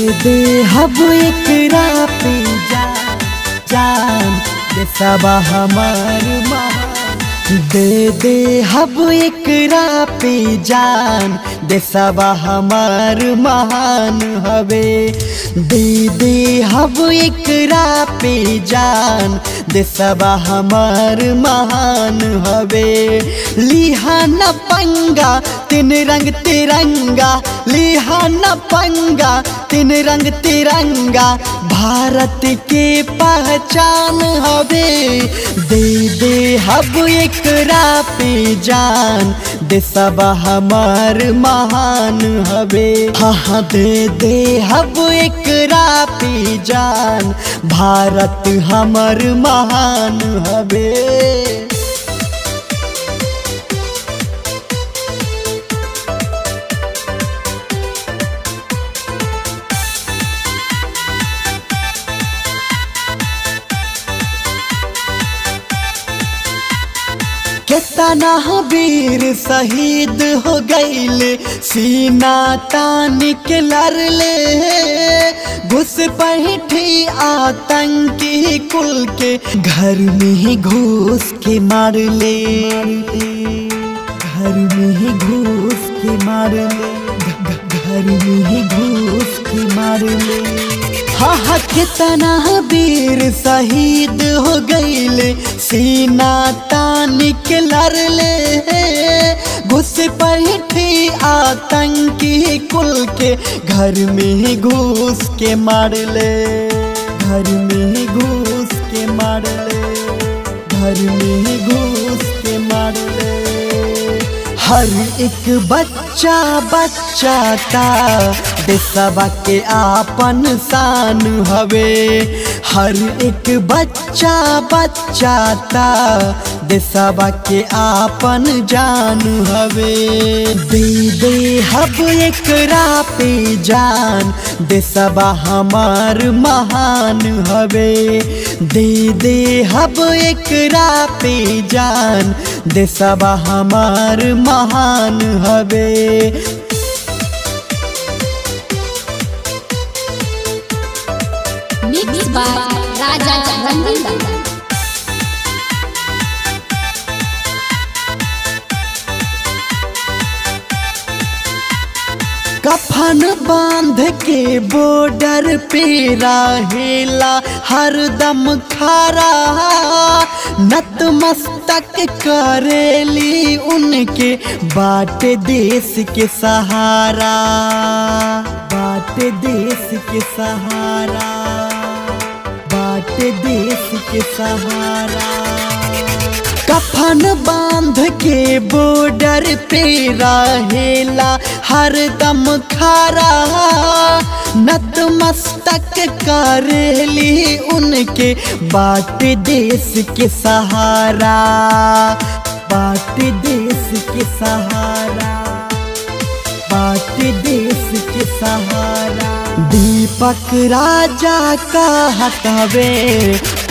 दे हब एकरा पे जान जान देशवा हमार महान। दे हब एकरा पे जान देशवा हमार महान हवे। दे हब एकरा पे जान देशवा हमार महान हवे। लिहा न पंगा तीन रंग तिरंगा, लिहा न पंगा तीन रंग तिरंगा भारत के पहचान हवे। दे हब एकरा पे जान देशवा हमार महान हवे। हाँ दे हब एकरा पे जान भारत हमर महान हवे। कितना वीर शहीद हो गईले सीना तान के लड़ले। घुसपैठी आतंकी कुल के घर में ही घुस के मार ले, घर में ही घुस के मार ले, घर में ही घुस के मार ले। हाँ कितना वीर शहीद हो गईले सीना तान के लड़ले। घुसपैठी आतंकी कुल के घर में ही घुस के मार ले, घर में ही घुस के मार ले, घर में ही घुस के मार ले। हर एक बच्चा बच्चा ता देशवा के आपन शान हवे। हर एक बच्चा बच्चा ता देशवा के आपन जान हवे। दे हब एकरा पे जान देशवा हमार महान हवे। दे हब एकरा पे जान देशवा हमार महान हवे। मिक्स बाय राजा रंगीला। कफन बांध के बॉर्डर पे रहेला हरदम खड़ा। नतमस्तक करेली उनके बाट देश के सहारा, बाट देश के सहारा, बाट देश के सहारा। कफन बांध के बॉर्डर पे रहेला हरदम खड़ा। नतमस्तक करेली उनके बाट देश के सहारा, बाट देश के सहारा, बाट देश के सहारा। दीपक राजा का हटवे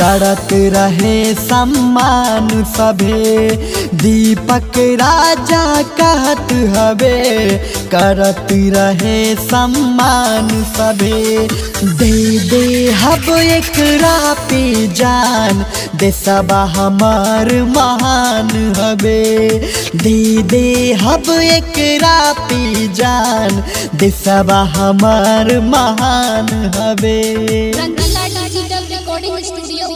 करत रहे सम्मान सभे। दीपक राजा कहत हवे करत रहे सम्मान सभे। दे हब एकरा पे जान देशवा हमार महान हवे। दे हब एकरा पे जान देशवा हमार महान हवे। रंगीला डिजिटल रिकॉर्डिंग स्टूडियो।